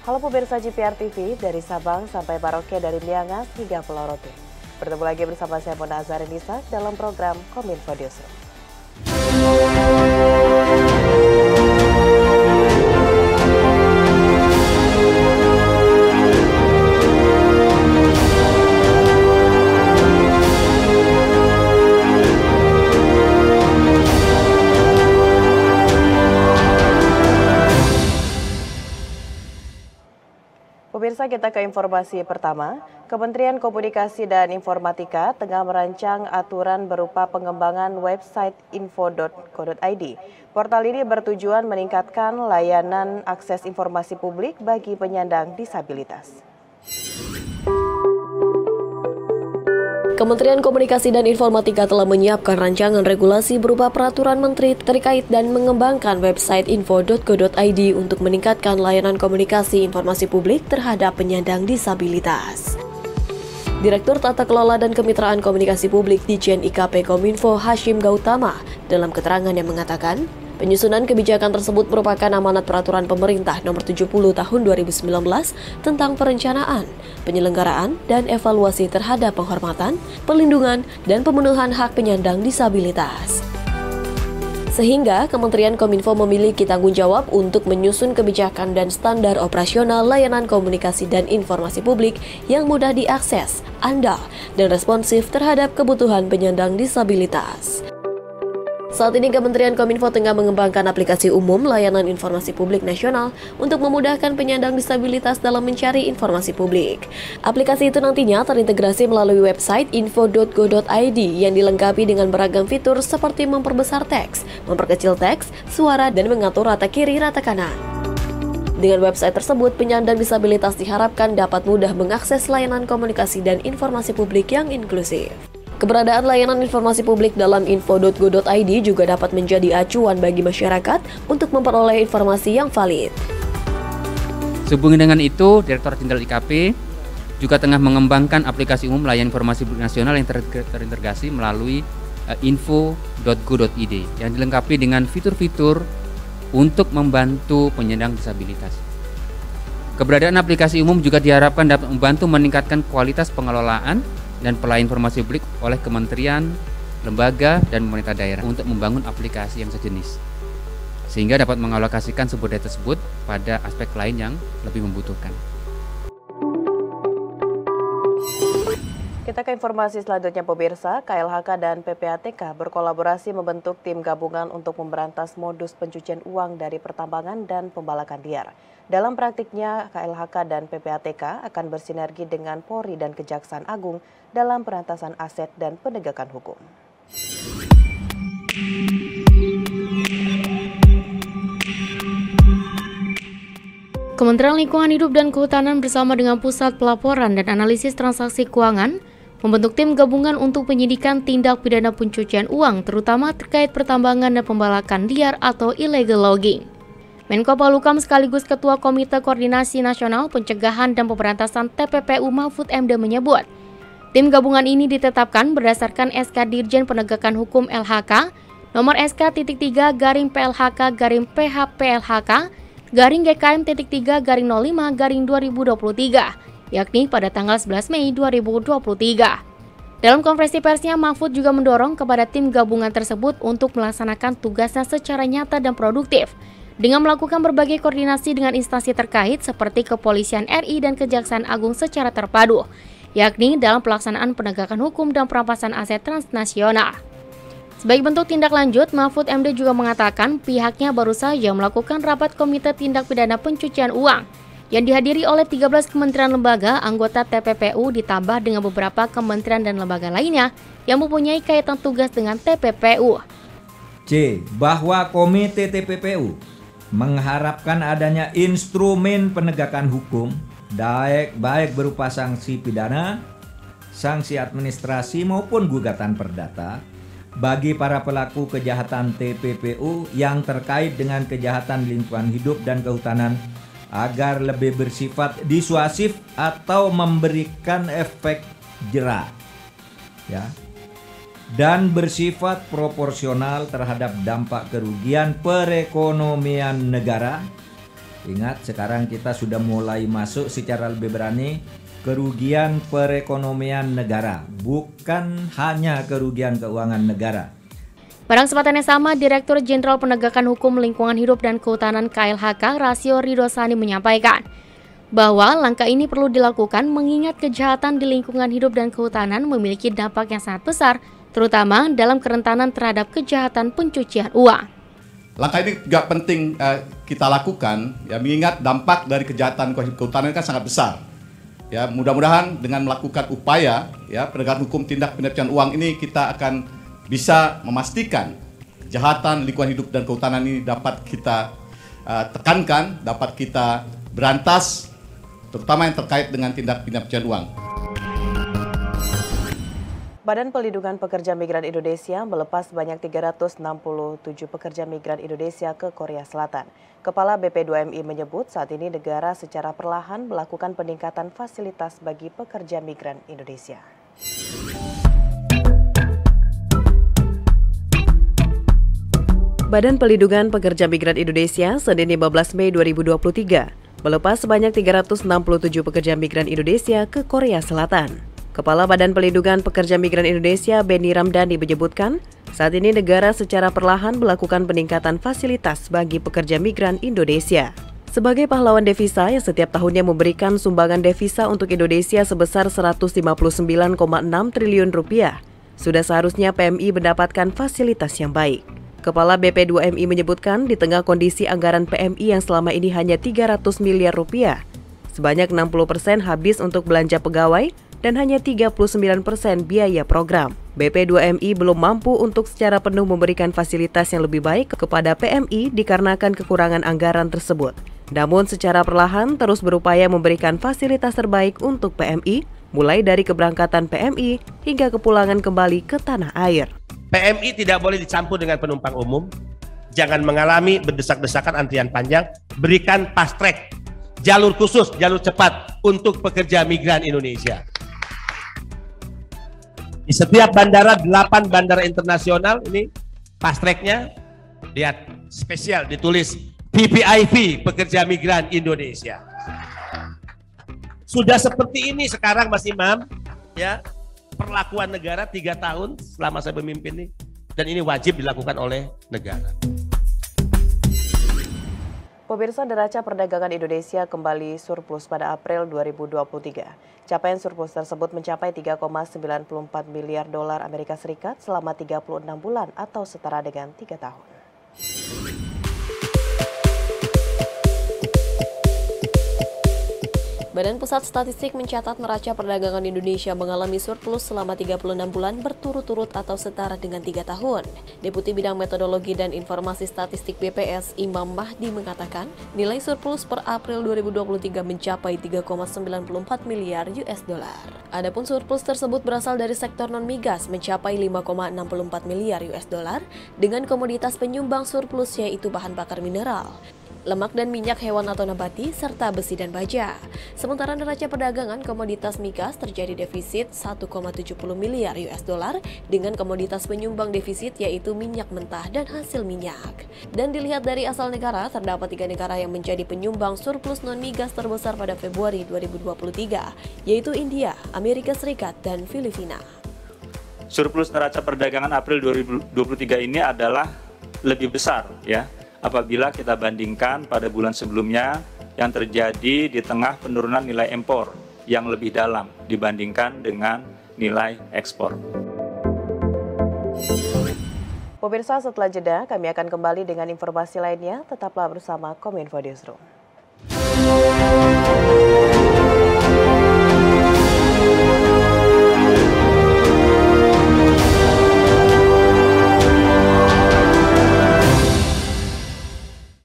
Halo pemirsa GPR TV, dari Sabang sampai Merauke, dari Miangas hingga Pulau Rote. Bertemu lagi bersama saya Mona Azarinisa dalam program Kominfo Newsroom. Pemirsa, kita ke informasi pertama. Kementerian Komunikasi dan Informatika tengah merancang aturan berupa pengembangan website info.co.id. Portal ini bertujuan meningkatkan layanan akses informasi publik bagi penyandang disabilitas. Kementerian Komunikasi dan Informatika telah menyiapkan rancangan regulasi berupa peraturan menteri terkait dan mengembangkan website info.co.id untuk meningkatkan layanan komunikasi informasi publik terhadap penyandang disabilitas. Direktur Tata Kelola dan Kemitraan Komunikasi Publik Ditjen IKP Kominfo Hashim Gautama dalam keterangannya mengatakan, penyusunan kebijakan tersebut merupakan amanat peraturan pemerintah nomor 70 tahun 2019 tentang perencanaan, penyelenggaraan, dan evaluasi terhadap penghormatan, perlindungan, dan pemenuhan hak penyandang disabilitas. Sehingga Kementerian Kominfo memiliki tanggung jawab untuk menyusun kebijakan dan standar operasional layanan komunikasi dan informasi publik yang mudah diakses, andal, dan responsif terhadap kebutuhan penyandang disabilitas. Saat ini Kementerian Kominfo tengah mengembangkan aplikasi umum layanan informasi publik nasional untuk memudahkan penyandang disabilitas dalam mencari informasi publik. Aplikasi itu nantinya terintegrasi melalui website info.go.id yang dilengkapi dengan beragam fitur seperti memperbesar teks, memperkecil teks, suara, dan mengatur rata kiri, rata kanan. Dengan website tersebut, penyandang disabilitas diharapkan dapat mudah mengakses layanan komunikasi dan informasi publik yang inklusif. Keberadaan layanan informasi publik dalam info.go.id juga dapat menjadi acuan bagi masyarakat untuk memperoleh informasi yang valid. Sehubungan dengan itu, Direktur Jenderal IKP juga tengah mengembangkan aplikasi umum layanan informasi publik nasional yang terintegrasi melalui info.go.id yang dilengkapi dengan fitur-fitur untuk membantu penyandang disabilitas. Keberadaan aplikasi umum juga diharapkan dapat membantu meningkatkan kualitas pengelolaan dan pelayanan informasi publik oleh kementerian, lembaga, dan pemerintah daerah untuk membangun aplikasi yang sejenis, sehingga dapat mengalokasikan sumber daya tersebut pada aspek lain yang lebih membutuhkan. Kita ke informasi selanjutnya pemirsa, KLHK dan PPATK berkolaborasi membentuk tim gabungan untuk memberantas modus pencucian uang dari pertambangan dan pembalakan liar. Dalam praktiknya, KLHK dan PPATK akan bersinergi dengan Polri dan Kejaksaan Agung dalam pemberantasan aset dan penegakan hukum. Kementerian Lingkungan Hidup dan Kehutanan bersama dengan Pusat Pelaporan dan Analisis Transaksi Keuangan membentuk tim gabungan untuk penyidikan tindak pidana pencucian uang, terutama terkait pertambangan dan pembalakan liar atau illegal logging. Menko Polhukam sekaligus Ketua Komite Koordinasi Nasional Pencegahan dan Pemberantasan TPPU Mahfud MD menyebut, tim gabungan ini ditetapkan berdasarkan SK Dirjen Penegakan Hukum LHK nomor SK.3/PLHK/PHPLHK /GKM.3/05/2023, yakni pada tanggal 11 Mei 2023. Dalam konferensi persnya, Mahfud juga mendorong kepada tim gabungan tersebut untuk melaksanakan tugasnya secara nyata dan produktif, dengan melakukan berbagai koordinasi dengan instansi terkait seperti Kepolisian RI dan Kejaksaan Agung secara terpadu, yakni dalam pelaksanaan penegakan hukum dan perampasan aset transnasional. Sebagai bentuk tindak lanjut, Mahfud MD juga mengatakan pihaknya baru saja melakukan rapat Komite Tindak Pidana Pencucian Uang yang dihadiri oleh 13 kementerian lembaga anggota TPPU ditambah dengan beberapa kementerian dan lembaga lainnya yang mempunyai kaitan tugas dengan TPPU. C. Bahwa Komite TPPU mengharapkan adanya instrumen penegakan hukum baik berupa sanksi pidana, sanksi administrasi maupun gugatan perdata bagi para pelaku kejahatan TPPU yang terkait dengan kejahatan lingkungan hidup dan kehutanan agar lebih bersifat disuasif atau memberikan efek jera, dan bersifat proporsional terhadap dampak kerugian perekonomian negara Ingat, sekarang kita sudah mulai masuk secara lebih berani kerugian perekonomian negara, bukan hanya kerugian keuangan negara. Pada kesempatan yang sama, Direktur Jenderal Penegakan Hukum Lingkungan Hidup dan Kehutanan KLHK Rasio Ridosani menyampaikan bahwa langkah ini perlu dilakukan mengingat kejahatan di lingkungan hidup dan kehutanan memiliki dampak yang sangat besar, terutama dalam kerentanan terhadap kejahatan pencucian uang. Langkah ini juga penting kita lakukan, ya, mengingat dampak dari kejahatan kehutanan kan sangat besar. Ya, mudah-mudahan dengan melakukan upaya, ya, penegakan hukum tindak pencucian uang ini kita akan bisa memastikan kejahatan lingkungan hidup dan kehutanan ini dapat kita tekankan, dapat kita berantas, terutama yang terkait dengan tindak pencucian uang. Badan Pelindungan Pekerja Migran Indonesia melepas sebanyak 367 pekerja migran Indonesia ke Korea Selatan. Kepala BP2MI menyebut saat ini negara secara perlahan melakukan peningkatan fasilitas bagi pekerja migran Indonesia. Badan Pelindungan Pekerja Migran Indonesia Senin 15 Mei 2023 melepas sebanyak 367 pekerja migran Indonesia ke Korea Selatan. Kepala Badan Pelindungan Pekerja Migran Indonesia Benny Ramdhani menyebutkan, saat ini negara secara perlahan melakukan peningkatan fasilitas bagi pekerja migran Indonesia. Sebagai pahlawan devisa yang setiap tahunnya memberikan sumbangan devisa untuk Indonesia sebesar 159,6 triliun rupiah, sudah seharusnya PMI mendapatkan fasilitas yang baik. Kepala BP2MI menyebutkan di tengah kondisi anggaran PMI yang selama ini hanya 300 miliar rupiah, sebanyak 60% habis untuk belanja pegawai dan hanya 39% biaya program. BP2MI belum mampu untuk secara penuh memberikan fasilitas yang lebih baik kepada PMI dikarenakan kekurangan anggaran tersebut. Namun secara perlahan terus berupaya memberikan fasilitas terbaik untuk PMI, mulai dari keberangkatan PMI hingga kepulangan kembali ke tanah air. PMI tidak boleh dicampur dengan penumpang umum, jangan mengalami berdesak-desakan antrian panjang, berikan fast track, jalur khusus, jalur cepat untuk pekerja migran Indonesia. Di setiap bandara, 8 bandara internasional ini fast track-nya, lihat spesial ditulis VVIP pekerja migran Indonesia. Sudah seperti ini sekarang Mas Imam, ya, perlakuan negara 3 tahun selama saya memimpin ini, dan ini wajib dilakukan oleh negara. Pemirsa, neraca perdagangan Indonesia kembali surplus pada April 2023. Capaian surplus tersebut mencapai 3,94 miliar dolar Amerika Serikat selama 36 bulan atau setara dengan 3 tahun. Badan Pusat Statistik mencatat neraca perdagangan Indonesia mengalami surplus selama 36 bulan berturut-turut atau setara dengan 3 tahun. Deputi Bidang Metodologi dan Informasi Statistik BPS Imam Mahdi mengatakan nilai surplus per April 2023 mencapai 3,94 miliar US dollar. Adapun surplus tersebut berasal dari sektor non-migas mencapai 5,64 miliar US dollar dengan komoditas penyumbang surplus yaitu bahan bakar mineral, lemak dan minyak hewan atau nabati, serta besi dan baja. Sementara neraca perdagangan komoditas migas terjadi defisit 1,70 miliar US dollar dengan komoditas penyumbang defisit yaitu minyak mentah dan hasil minyak. Dan dilihat dari asal negara, terdapat 3 negara yang menjadi penyumbang surplus non-migas terbesar pada Februari 2023, yaitu India, Amerika Serikat, dan Filipina. Surplus neraca perdagangan April 2023 ini adalah lebih besar, ya, apabila kita bandingkan pada bulan sebelumnya yang terjadi di tengah penurunan nilai impor yang lebih dalam dibandingkan dengan nilai ekspor. Pemirsa, setelah jeda kami akan kembali dengan informasi lainnya. Tetaplah bersama Kominfo Newsroom.